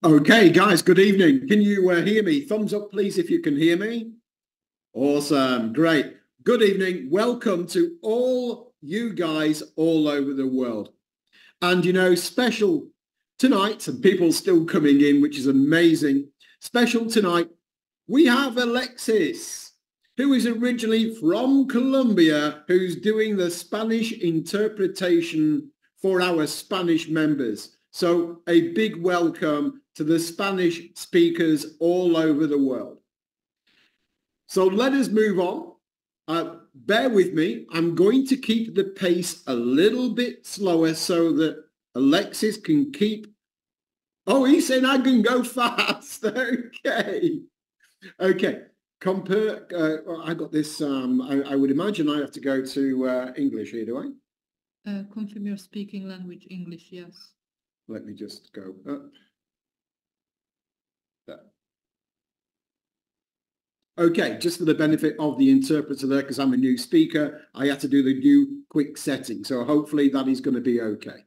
Okay, guys, good evening. Can you hear me? Thumbs up, please, if you can hear me. Awesome. Great. Good evening. Welcome to all you guys all over the world. And, you know, special tonight, and people still coming in, which is amazing. Special tonight, we have Alexis, who is originally from Colombia, who's doing the Spanish interpretation for our Spanish members. So a big welcome to the Spanish speakers all over the world. So let us move on. Bear with me. I'm going to keep the pace a little bit slower so that Alexis can keep... Oh, he's saying I can go fast. Okay. Okay. I got this. I would imagine I have to go to English here, do I? Confirm your speaking language, English, yes. Let me just go up. There. Okay, just for the benefit of the interpreter there, because I'm a new speaker, I had to do the new quick setting. So hopefully that is going to be okay.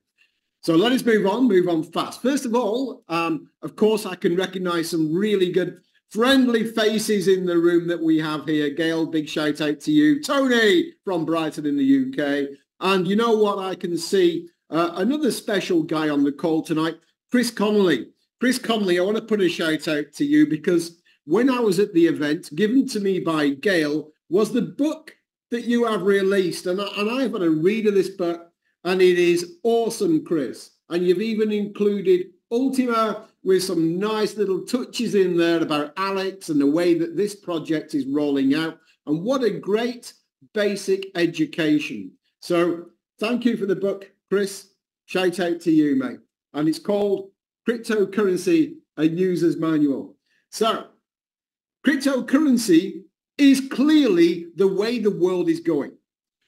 So let us move on fast. First of all, of course, I can recognize some really good friendly faces in the room that we have here. Gail, big shout out to you. Tony from Brighton in the UK. And you know what I can see? Another special guy on the call tonight, Chris Connolly. Chris Connolly, I want to put a shout out to you because when I was at the event, given to me by Gail, was the book that you have released. And I have had a read of this book, and it is awesome, Chris. And you've even included Ultima with some nice little touches in there about Alex and the way that this project is rolling out. And what a great basic education. So thank you for the book, Chris. Shout out to you, mate. And it's called Cryptocurrency, a User's Manual. So cryptocurrency is clearly the way the world is going.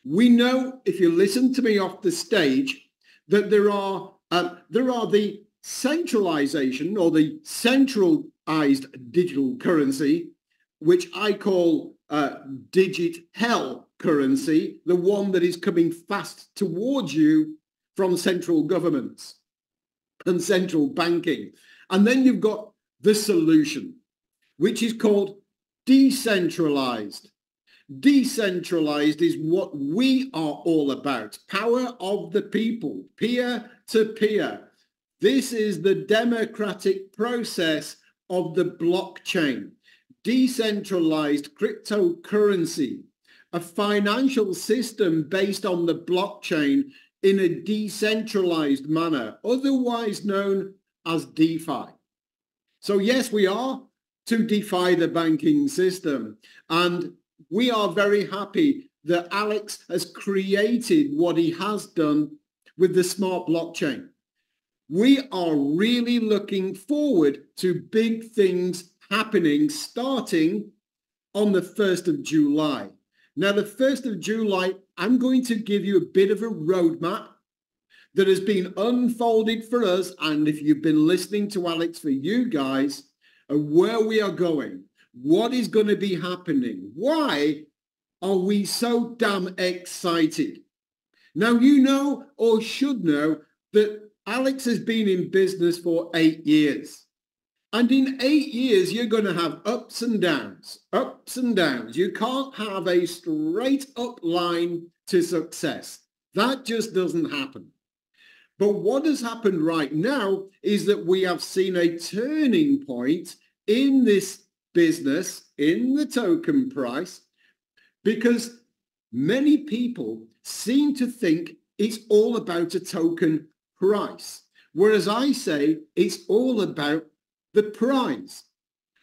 We know, if you listen to me off the stage, that there are the centralization or the centralized digital currency, which I call digital currency, the one that is coming fast towards you from central governments and central banking. And then you've got the solution, which is called decentralized. Decentralized is what we are all about. Power of the people, peer to peer. This is the democratic process of the blockchain. Decentralized cryptocurrency, a financial system based on the blockchain in a decentralized manner, otherwise known as DeFi. So yes, we are to defy the banking system. And we are very happy that Alex has created what he has done with the smart blockchain. We are really looking forward to big things happening starting on the 1st of July. Now, the 1st of July, I'm going to give you a bit of a roadmap that has been unfolded for us. And if you've been listening to Alex, for you guys, where we are going, what is going to be happening, why are we so damn excited? Now, you know or should know that Alex has been in business for 8 years. And in 8 years, you're going to have ups and downs, ups and downs. You can't have a straight up line to success. That just doesn't happen. But what has happened right now is that we have seen a turning point in this business, in the token price, because many people seem to think it's all about a token price. Whereas I say it's all about the prize.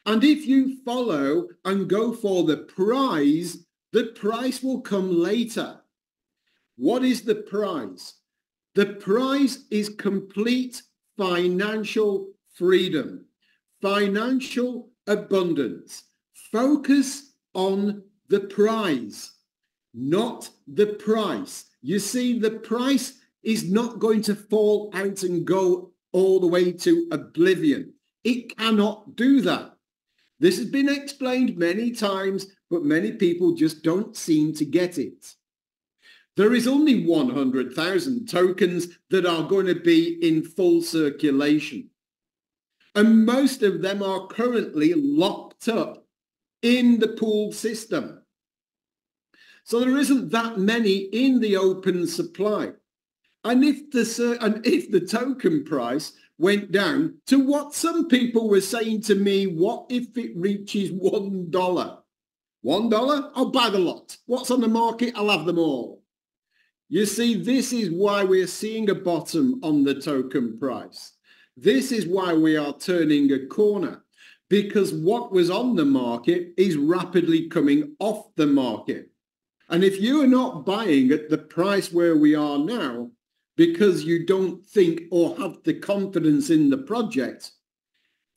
And if you follow and go for the price will come later. What is the prize? The prize is complete financial freedom, financial abundance. Focus on the prize, not the price. You see, the price is not going to fall out and go all the way to oblivion. It cannot do that. This has been explained many times, but many people just don't seem to get it. There is only 100,000 tokens that are going to be in full circulation. And most of them are currently locked up in the pooled system. So there isn't that many in the open supply. And if the token price went down to what some people were saying to me, what if it reaches $1? $1? I'll buy the lot. What's on the market? I'll have them all. You see, this is why we're seeing a bottom on the token price. This is why we are turning a corner, because what was on the market is rapidly coming off the market. And if you are not buying at the price where we are now, because you don't think or have the confidence in the project,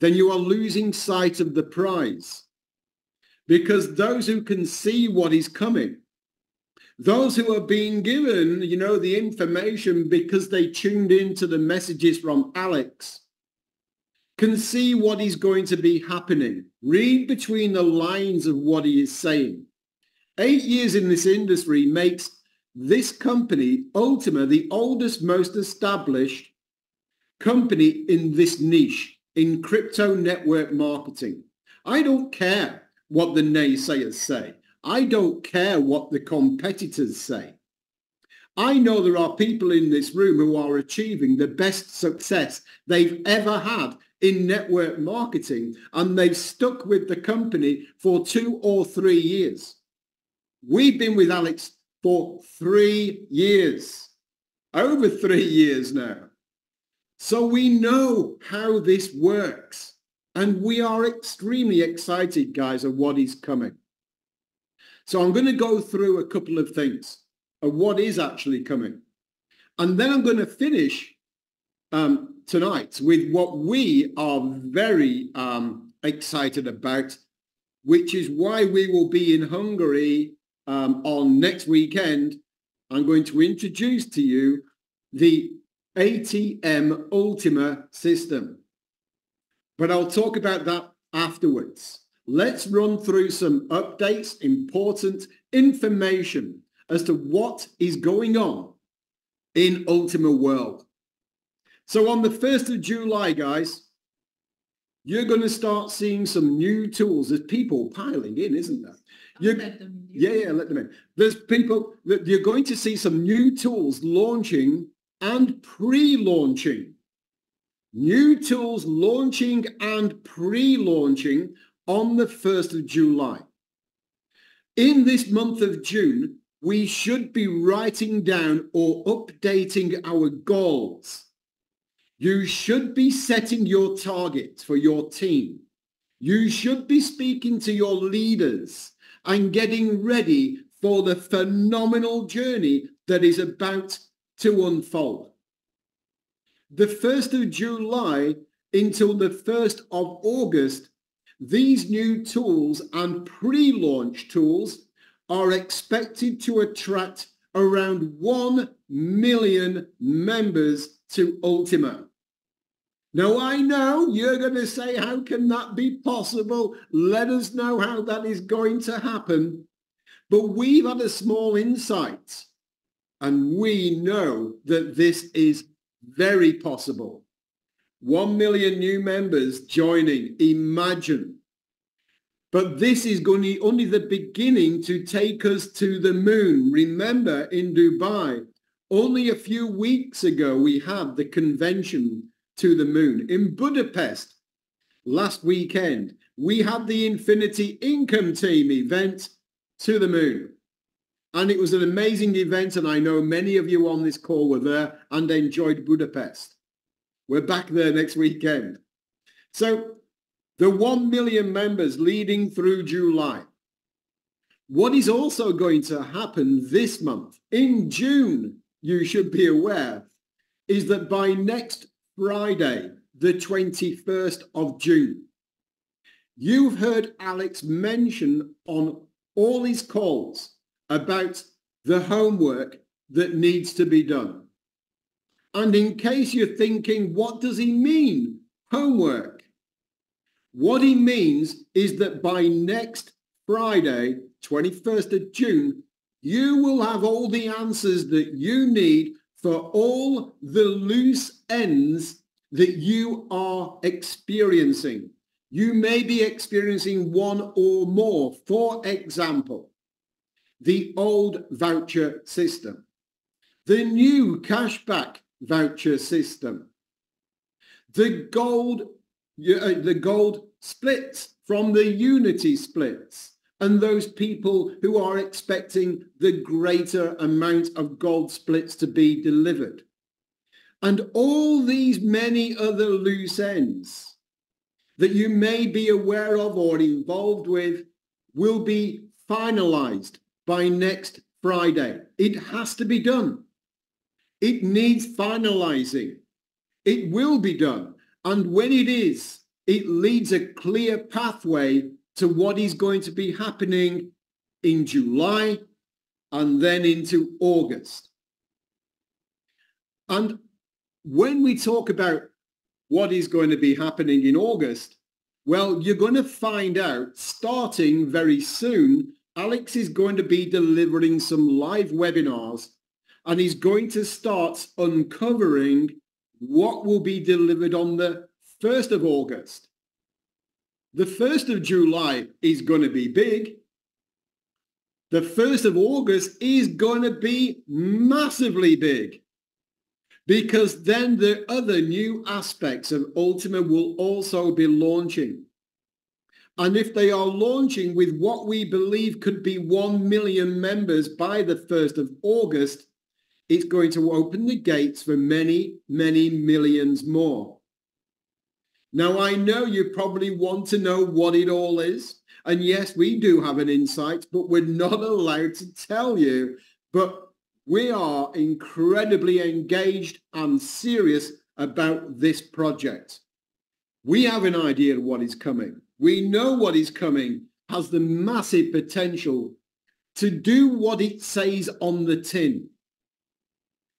then you are losing sight of the prize. Because those who can see what is coming, those who are being given, the information because they tuned into the messages from Alex, can see what is going to be happening. Read between the lines of what he is saying. 8 years in this industry makes this company, Ultima, the oldest, most established company in this niche, in crypto network marketing. I don't care what the naysayers say. I don't care what the competitors say. I know there are people in this room who are achieving the best success they've ever had in network marketing, and they've stuck with the company for 2 or 3 years. We've been with Alex for 3 years, over 3 years now. So we know how this works, and we are extremely excited, guys, of what is coming. So I'm going to go through a couple of things of what is actually coming. And then I'm going to finish tonight with what we are very excited about, which is why we will be in Hungary on next weekend. I'm going to introduce to you the ATM Ultima system. But I'll talk about that afterwards. Let's run through some updates, important information as to what is going on in Ultima world. So on the 1st of July, guys, you're going to start seeing some new tools. There's people piling in, isn't there? Let them in. Yeah, let them in. There's people that you're going to see some new tools launching and pre-launching. New tools launching and pre-launching on the 1st of July. In this month of June, we should be writing down or updating our goals. You should be setting your target for your team. You should be speaking to your leaders and getting ready for the phenomenal journey that is about to unfold. The 1st of July until the 1st of August, these new tools and pre-launch tools are expected to attract around 1 million members to Ultima. Now, I know you're going to say, how can that be possible? Let us know how that is going to happen. But we've had a small insight, and we know that this is very possible. 1 million new members joining, imagine. But this is only the beginning to take us to the moon. Remember, in Dubai, only a few weeks ago, we had the convention to the moon. In Budapest, last weekend, we had the Infinity Income Team event to the moon. And it was an amazing event, and I know many of you on this call were there and enjoyed Budapest. We're back there next weekend. So the 1 million members leading through July. What is also going to happen this month, in June, you should be aware, is that by next Friday, the 21st of June, you've heard Alex mention on all his calls about the homework that needs to be done. And in case you're thinking, what does he mean, homework? What he means is that by next Friday, 21st of June, you will have all the answers that you need for all the loose ends that you are experiencing. You may be experiencing one or more. For example, the old voucher system, the new cashback voucher system, the gold splits from the unity splits, and those people who are expecting the greater amount of gold splits to be delivered. And all these many other loose ends that you may be aware of or involved with will be finalized by next Friday. It has to be done. It needs finalizing. It will be done. And when it is, it leads a clear pathway to what is going to be happening in July and then into August. And when we talk about what is going to be happening in August, well, you're going to find out starting very soon. Alex is going to be delivering some live webinars, and he's going to start uncovering what will be delivered on the 1st of August. The 1st of July is going to be big. The 1st of August is going to be massively big, because then the other new aspects of Ultima will also be launching. And if they are launching with what we believe could be 1 million members by the 1st of August, it's going to open the gates for many, many millions more. Now, I know you probably want to know what it all is. And yes, we do have an insight, but we're not allowed to tell you. But we are incredibly engaged and serious about this project. We have an idea of what is coming. We know what is coming has the massive potential to do what it says on the tin,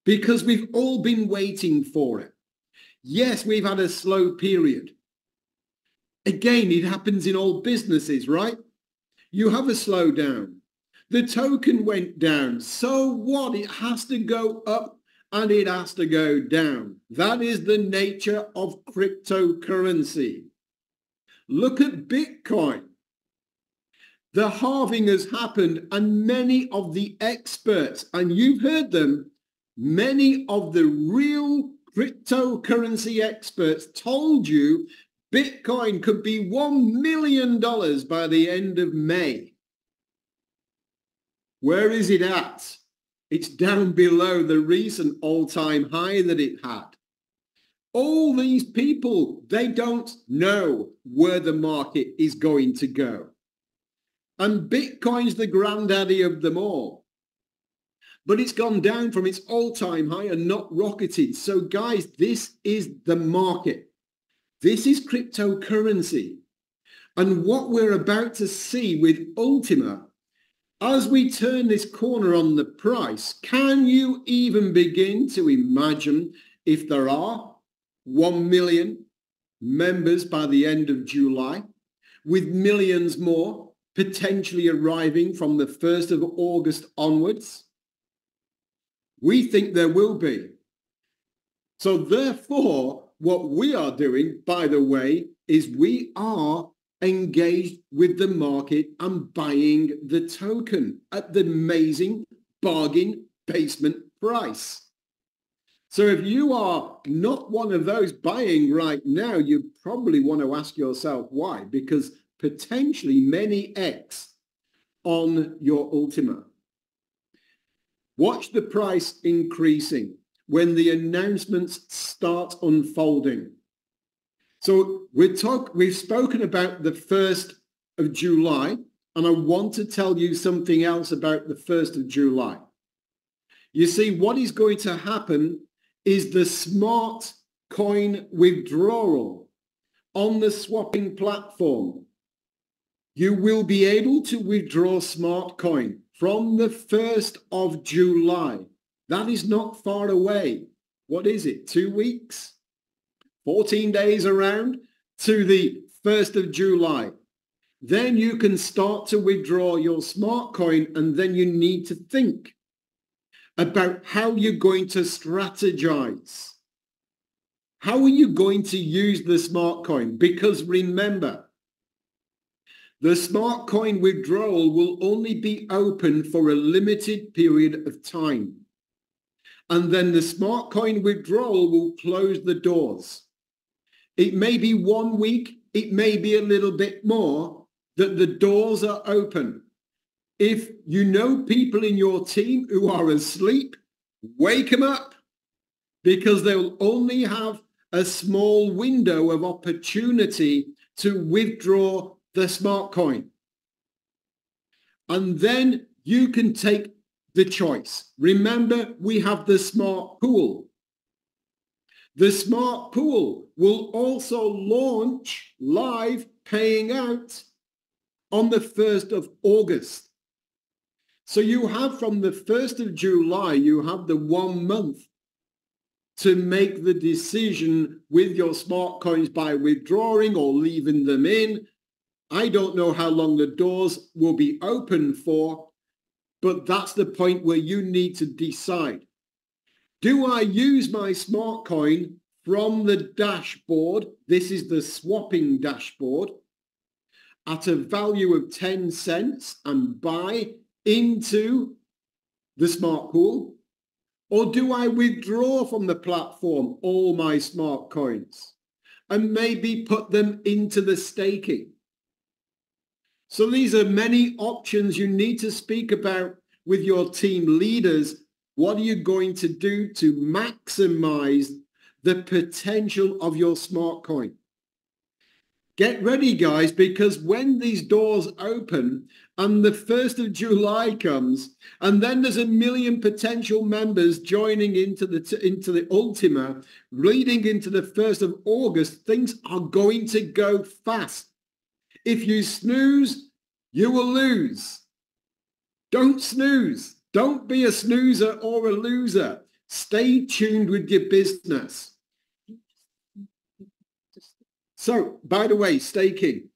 because we've all been waiting for it. Yes, we've had a slow period. Again, it happens in all businesses, right? You have a slowdown. The token went down. So what? It has to go up and it has to go down. That is the nature of cryptocurrency. Look at Bitcoin. The halving has happened, and many of the experts, and you've heard them, many of the real cryptocurrency experts told you Bitcoin could be $1 million by the end of May. Where is it at? It's down below the recent all-time high that it had. All these people, they don't know where the market is going to go. And Bitcoin's the granddaddy of them all. But it's gone down from its all-time high and not rocketed. So guys, this is the market. This is cryptocurrency. And what we're about to see with Ultima, as we turn this corner on the price, can you even begin to imagine if there are 1 million members by the end of July, with millions more potentially arriving from the 1st of August onwards? We think there will be. So therefore, what we are doing, by the way, is we are engaged with the market and buying the token at the amazing bargain basement price. So if you are not one of those buying right now, you probably want to ask yourself why, because potentially many X on your Ultima. Watch the price increasing when the announcements start unfolding. So we've spoken about the 1st of July, and I want to tell you something else about the 1st of July. You see, what is going to happen is the smart coin withdrawal on the swapping platform. You will be able to withdraw smart coin from the 1st of July. That is not far away. What is it? 2 weeks? 14 days around to the 1st of July. Then you can start to withdraw your smart coin, and then you need to think about how you're going to strategize, How are you going to use the smart coin? Because remember, the smart coin withdrawal will only be open for a limited period of time. And then the smart coin withdrawal will close the doors. It may be 1 week, it may be a little bit more, that the doors are open. If you know people in your team who are asleep, wake them up, because they'll only have a small window of opportunity to withdraw the smart coin. And then you can take the choice. Remember, we have the smart pool. The smart pool will also launch live paying out on the 1st of August. So you have from the 1st of July, you have the 1 month to make the decision with your smart coins by withdrawing or leaving them in. I don't know how long the doors will be open for, but that's the point where you need to decide. Do I use my smart coin from the dashboard? This is the swapping dashboard at a value of 10 cents and buy into the smart pool? Or do I withdraw from the platform all my smart coins and maybe put them into the staking? So these are many options you need to speak about with your team leaders. What are you going to do to maximize the potential of your smart coin? Get ready, guys, because when these doors open and the 1st of July comes, and then there's 1 million potential members joining into the Ultima, leading into the 1st of August, things are going to go fast. If you snooze, you will lose. Don't snooze. Don't be a snoozer or a loser. Stay tuned with your business. So, by the way, staking.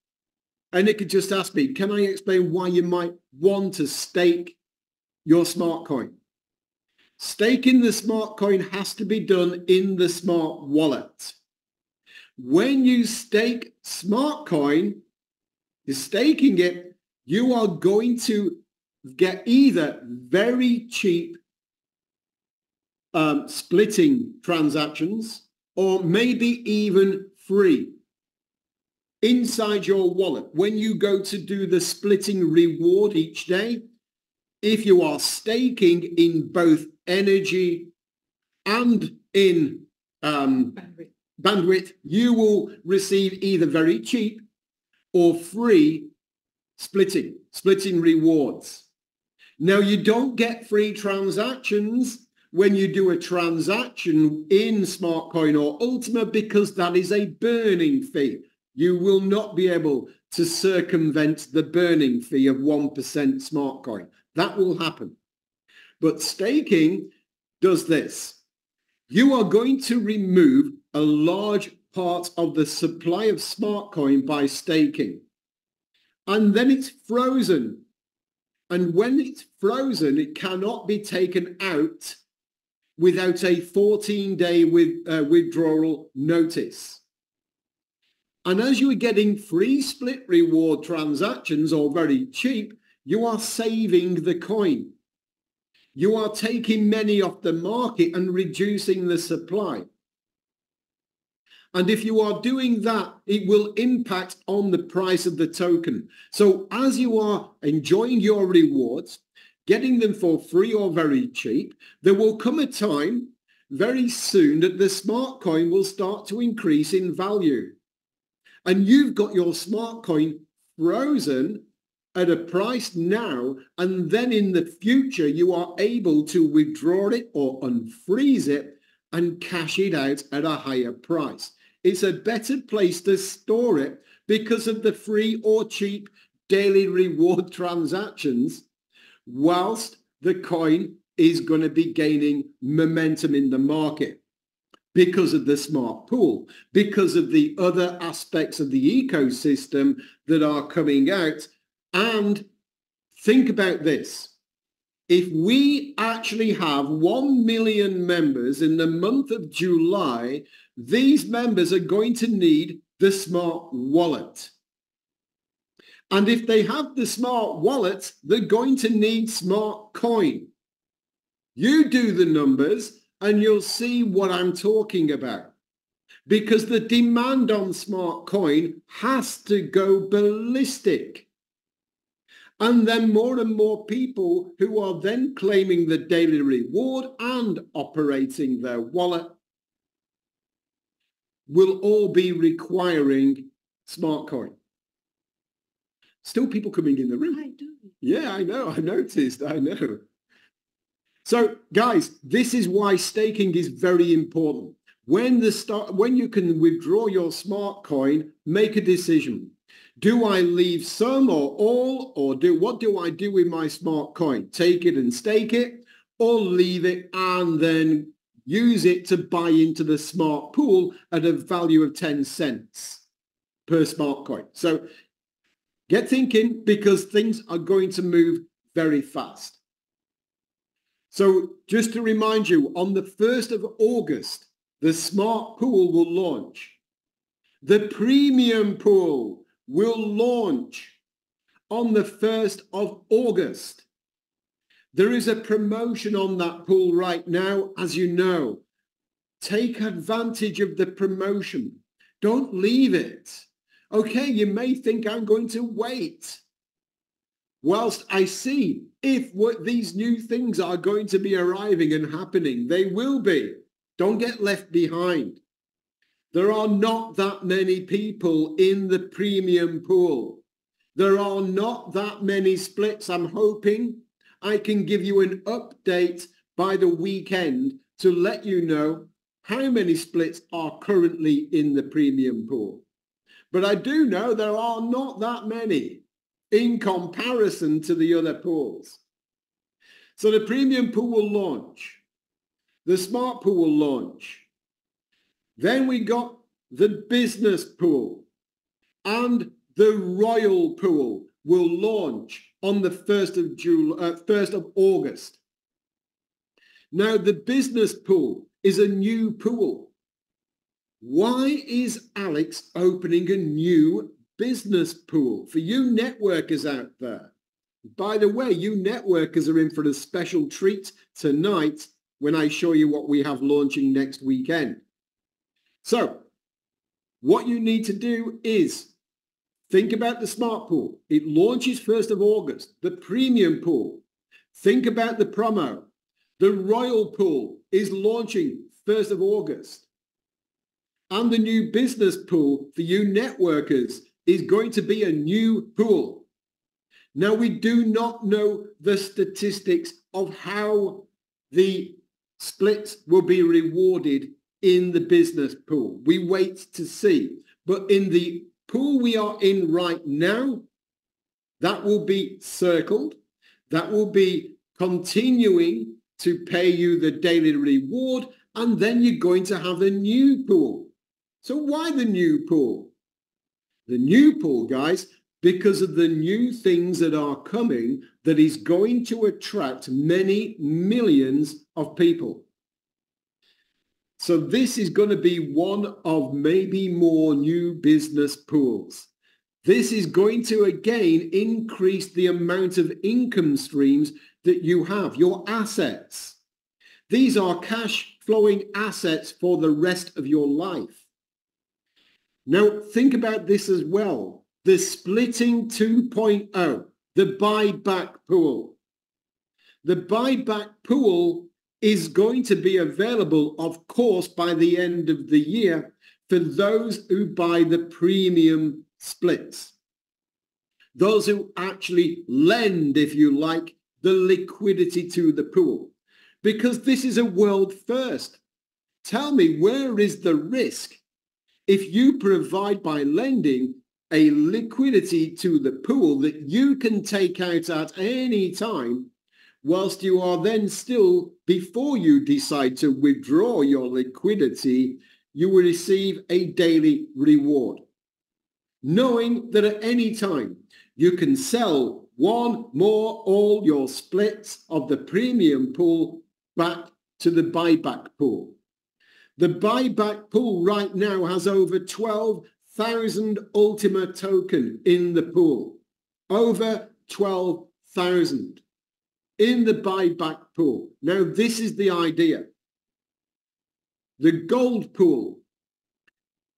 Eniko just asked me, can I explain why you might want to stake your smart coin? Staking the smart coin has to be done in the smart wallet. When you stake smart coin, you're staking it, you are going to get either very cheap splitting transactions or maybe even free inside your wallet. When you go to do the splitting reward each day, if you are staking in both energy and in bandwidth, you will receive either very cheap or free splitting rewards. Now, you don't get free transactions when you do a transaction in SmartCoin or Ultima because that is a burning fee. You will not be able to circumvent the burning fee of 1% SmartCoin. That will happen. But staking does this. You are going to remove a large part of the supply of SmartCoin by staking. And then it's frozen. And when it's frozen, it cannot be taken out without a 14-day withdrawal notice. And as you are getting free split reward transactions or very cheap, you are saving the coin. You are taking many off the market and reducing the supply. And if you are doing that, it will impact on the price of the token. So as you are enjoying your rewards, getting them for free or very cheap, there will come a time very soon that the smart coin will start to increase in value. And you've got your smart coin frozen at a price now, and then in the future you are able to withdraw it or unfreeze it and cash it out at a higher price. It's a better place to store it because of the free or cheap daily reward transactions, whilst the coin is going to be gaining momentum in the market because of the smart pool, because of the other aspects of the ecosystem that are coming out. And think about this. if we actually have 1 million members in the month of July, these members are going to need the smart wallet. And if they have the smart wallet, they're going to need smart coin. You do the numbers and you'll see what I'm talking about. Because the demand on smart coin has to go ballistic. And then more and more people who are then claiming the daily reward and operating their wallet will all be requiring smart coin. Still people coming in the room. I do. Yeah, I know. I noticed. I know. So guys, this is why staking is very important. When you can withdraw your smart coin, make a decision. Do I leave some or all, or what do I do with my smart coin? Take it and stake it, or leave it and then use it to buy into the smart pool at a value of 10 cents per smart coin. So get thinking, because things are going to move very fast. So just to remind you, on the 1st of August, the smart pool will launch. The premium pool will launch on the 1st of August. There is a promotion on that pool right now, as you know. Take advantage of the promotion. Don't leave it. Okay, you may think I'm going to wait whilst I see if these new things are going to be arriving and happening. They will be. Don't get left behind. There are not that many people in the premium pool. There are not that many splits. I'm hoping I can give you an update by the weekend to let you know how many splits are currently in the premium pool. But I do know there are not that many in comparison to the other pools. So the premium pool will launch. The smart pool will launch. Then we got the business pool, and the royal pool will launch on the 1st of August. Now, the business pool is a new pool. Why is Alex opening a new business pool? For you networkers out there. By the way, you networkers are in for a special treat tonight when I show you what we have launching next weekend. So, what you need to do is think about the smart pool. It launches 1st of August. The premium pool. Think about the promo. The royal pool is launching 1st of August. And the new business pool for you networkers is going to be a new pool. Now, we do not know the statistics of how the splits will be rewarded in the business pool. We wait to see. But in the pool we are in right now, that will be circled. That will be continuing to pay you the daily reward. And then you're going to have a new pool. So why the new pool? The new pool, guys, because of the new things that are coming that is going to attract many millions of people. So this is going to be one of maybe more new business pools. This is going to again increase the amount of income streams that you have, your assets. These are cash flowing assets for the rest of your life. Now think about this as well. The splitting 2.0, the buyback pool. The buyback pool is going to be available, of course, by the end of the year for those who buy the premium splits. Those who actually lend, if you like, the liquidity to the pool. Because this is a world first. Tell me, where is the risk if you provide by lending a liquidity to the pool that you can take out at any time, whilst you are then still, before you decide to withdraw your liquidity, you will receive a daily reward. Knowing that at any time you can sell one more all your splits of the premium pool back to the buyback pool. The buyback pool right now has over 12,000 Ultima token in the pool. Over 12,000 in the buyback pool. Now, this is the idea. The gold pool.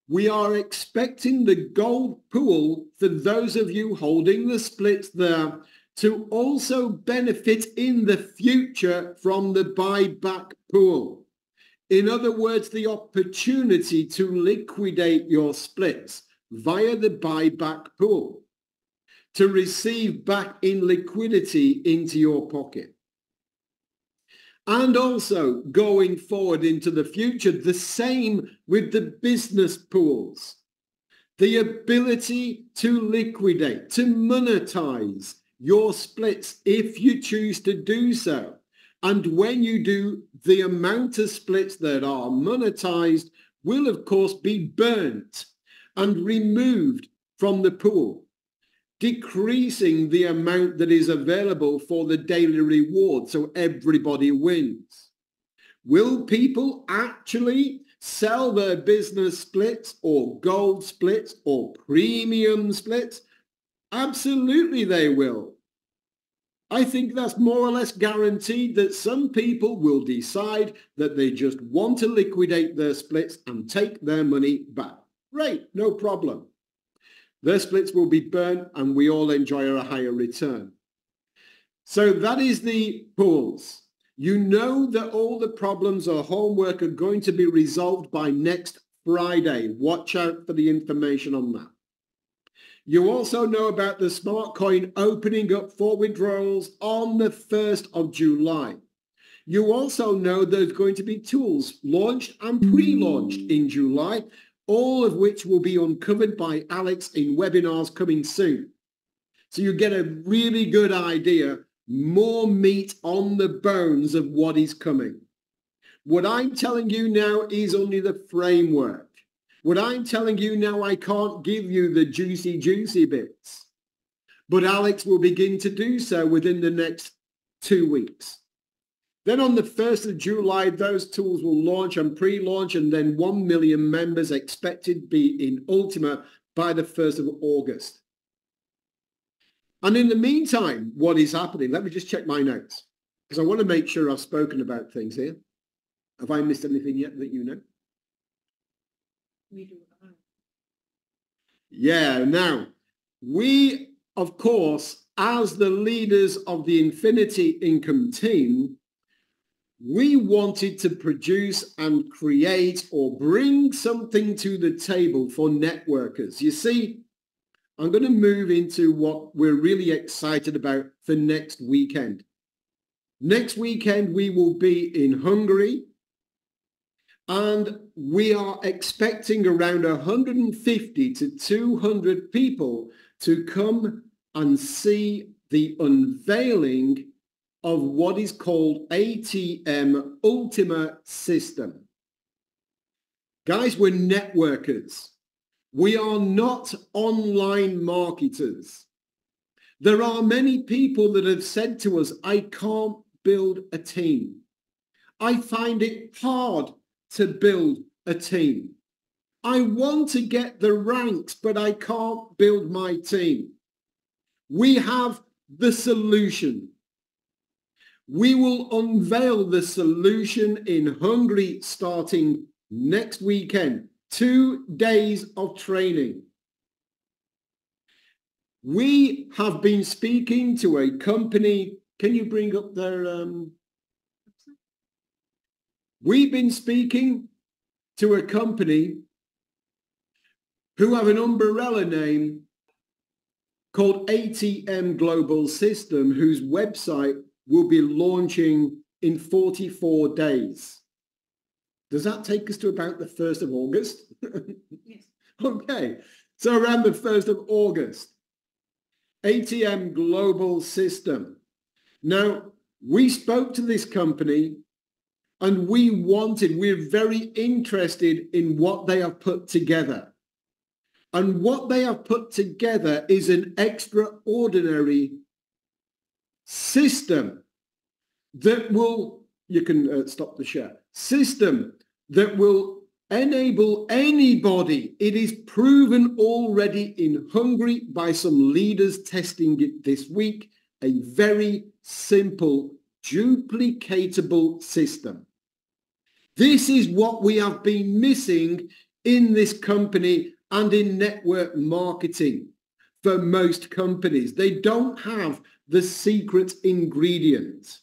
We are expecting the gold pool, for those of you holding the splits there, to also benefit in the future from the buyback pool. In other words, the opportunity to liquidate your splits via the buyback pool, to receive back in liquidity into your pocket. And also going forward into the future, the same with the business pools. The ability to liquidate, to monetize your splits if you choose to do so. And when you do, the amount of splits that are monetized will, of course, be burnt and removed from the pool, decreasing the amount that is available for the daily reward, so everybody wins. Will people actually sell their business splits or gold splits or premium splits? Absolutely they will. I think that's more or less guaranteed that some people will decide that they just want to liquidate their splits and take their money back. Great, no problem. Their splits will be burnt and we all enjoy a higher return. So that is the pools. You know that all the problems or homework are going to be resolved by next Friday. Watch out for the information on that. You also know about the Smart Coin opening up for withdrawals on the 1st of July. You also know there's going to be tools launched and pre-launched in July, all of which will be uncovered by Alex in webinars coming soon. So you get a really good idea, more meat on the bones of what is coming. What I'm telling you now is only the framework. What I'm telling you now, I can't give you the juicy bits. But Alex will begin to do so within the next 2 weeks. Then on the 1st of July, those tools will launch and pre-launch, and then 1 million members expected to be in Ultima by the 1st of August. And in the meantime, what is happening? Let me just check my notes, because I want to make sure I've spoken about things here. Have I missed anything yet that you know? We do not. Yeah, now, we, of course, as the leaders of the Infinity Income team, we wanted to produce and create or bring something to the table for networkers. You see, I'm going to move into what we're really excited about for next weekend. Next weekend, we will be in Hungary, and we are expecting around 150 to 200 people to come and see the unveiling of what is called ATM Ultima system. Guys, we're networkers. We are not online marketers. There are many people that have said to us, I can't build a team. I find it hard to build a team. I want to get the ranks, but I can't build my team. We have the solution. We will unveil the solution in Hungary starting next weekend. 2 days of training. We have been speaking to a company. Can you bring up their... We've been speaking to a company who have an umbrella name called ATM Global System, whose website will be launching in 44 days. Does that take us to about the 1st of August? Yes. Okay, so around the 1st of August. ATM Global System. Now, we spoke to this company and we're very interested in what they have put together. And what they have put together is an extraordinary system that will, you can stop the share, system that will enable anybody. It is proven already in Hungary by some leaders testing it this week, a very simple, duplicatable system. This is what we have been missing in this company and in network marketing for most companies. They don't have the secret ingredient.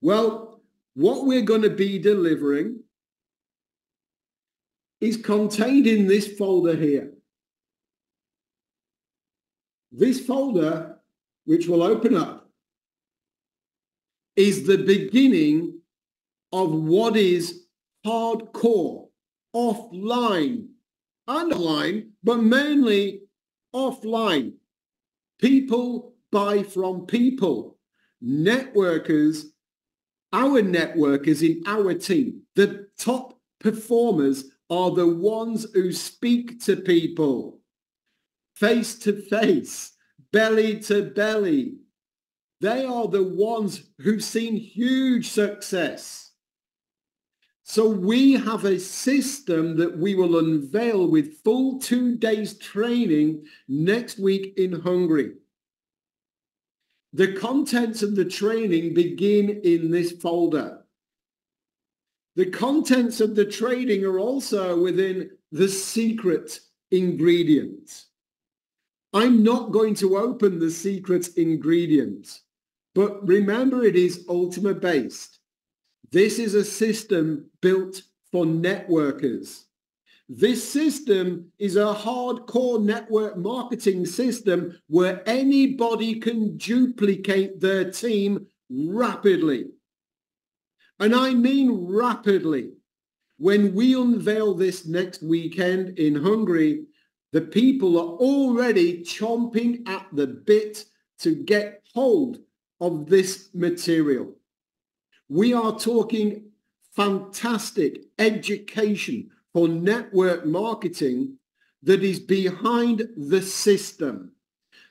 Well, what we're going to be delivering is contained in this folder here. This folder, which will open up, is the beginning of what is hardcore, offline, and online, but mainly offline. People buy from people. Networkers, our networkers in our team, the top performers are the ones who speak to people face to face, belly to belly. They are the ones who've seen huge success. So we have a system that we will unveil with full 2 days training next week in Hungary. The contents of the training begin in this folder. The contents of the training are also within the secret ingredient. I'm not going to open the secret ingredient, but remember it is Ultima based. This is a system built for networkers. This system is a hardcore network marketing system where anybody can duplicate their team rapidly. And I mean rapidly. When we unveil this next weekend in Hungary, the people are already chomping at the bit to get hold of this material. We are talking fantastic education for network marketing that is behind the system,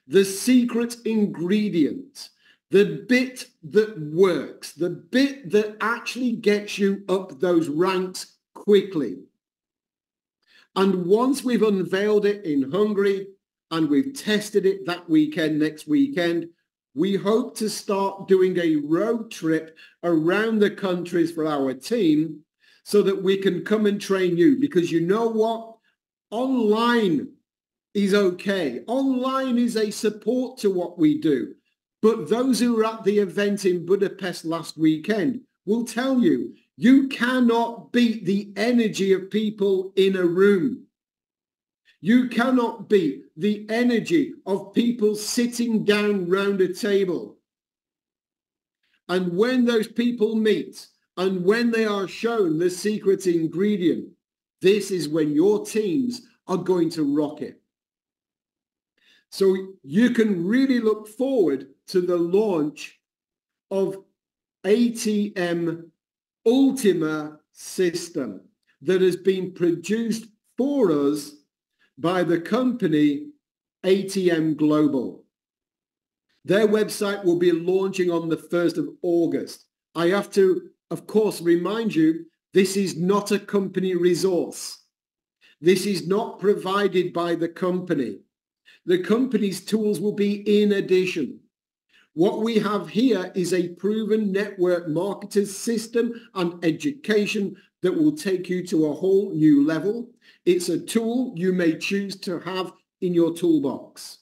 the secret ingredient, the bit that works, the bit that actually gets you up those ranks quickly. And once we've unveiled it in Hungary and we've tested it that weekend, next weekend, we hope to start doing a road trip around the countries for our team so that we can come and train you. Because you know what? Online is okay. Online is a support to what we do. But those who were at the event in Budapest last weekend will tell you, you cannot beat the energy of people in a room. You cannot beat the energy of people sitting down round a table. And when those people meet and when they are shown the secret ingredient, this is when your teams are going to rock it. So you can really look forward to the launch of ATM Ultima system that has been produced for us by the company ATM Global. Their website will be launching on the 1st of August. I have to, of course, remind you, this is not a company resource. This is not provided by the company. The company's tools will be in addition. What we have here is a proven network marketer's system and education that will take you to a whole new level. It's a tool you may choose to have in your toolbox.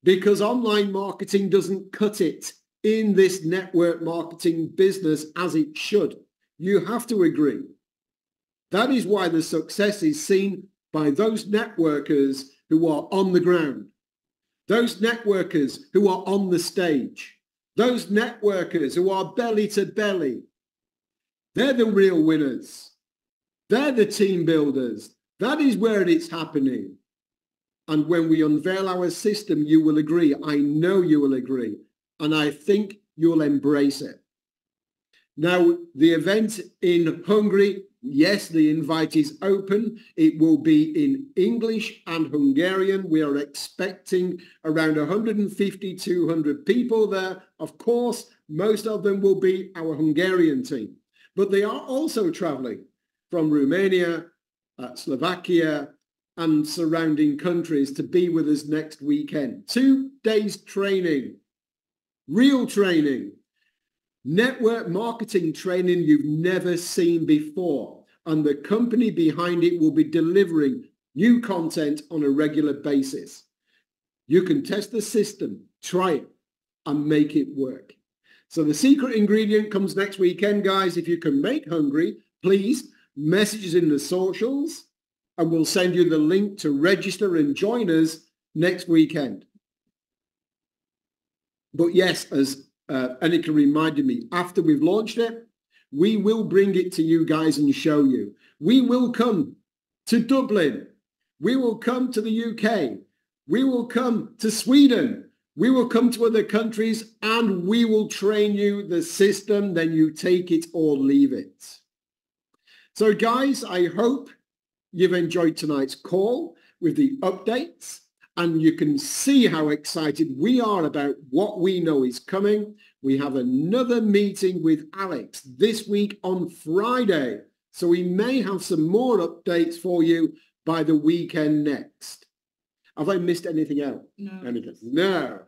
Because online marketing doesn't cut it in this network marketing business as it should. You have to agree. That is why the success is seen by those networkers who are on the ground. Those networkers who are on the stage, those networkers who are belly to belly, they're the real winners. They're the team builders. That is where it's happening. And when we unveil our system, you will agree. I know you will agree. And I think you'll embrace it. Now, the event in Hungary Yes, the invite is open. It will be in English and Hungarian. We are expecting around 150, 200 people there. Of course, most of them will be our Hungarian team, but they are also traveling from Romania, Slovakia, and surrounding countries to be with us next weekend. 2 days training, real training, network marketing training you've never seen before. And the company behind it will be delivering new content on a regular basis. You can test the system, try it, and make it work. So the secret ingredient comes next weekend, guys. If you can make hungry, please message us in the socials, and we'll send you the link to register and join us next weekend. But yes, as Eniko reminded me, after we've launched it, we will bring it to you guys and show you. We will come to Dublin. We will come to the UK. We will come to Sweden. We will come to other countries, and we will train you the system. Then you take it or leave it. So guys, I hope you've enjoyed tonight's call with the updates, and you can see how excited we are about what we know is coming. We have another meeting with Alex this week on Friday, so we may have some more updates for you by the weekend next. Have I missed anything else? No. Anything? No.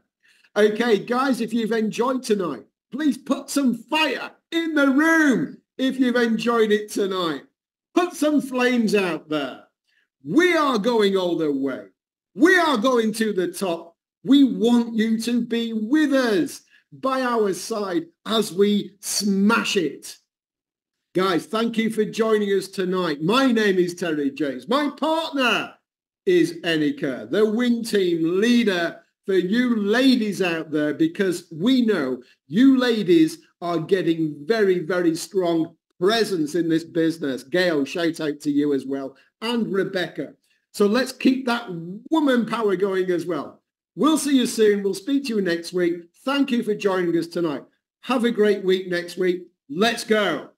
Okay, guys, if you've enjoyed tonight, please put some fire in the room if you've enjoyed it tonight. Put some flames out there. We are going all the way. We are going to the top. We want you to be with us, by our side, as we smash it. Guys, thank you for joining us tonight. My name is Terry James. My partner is Eniko, the wing team leader for you ladies out there, because we know you ladies are getting very, very strong presence in this business. Gail, shout out to you as well, and Rebecca. So let's keep that woman power going as well. We'll see you soon. We'll speak to you next week. Thank you for joining us tonight. Have a great week next week. Let's go.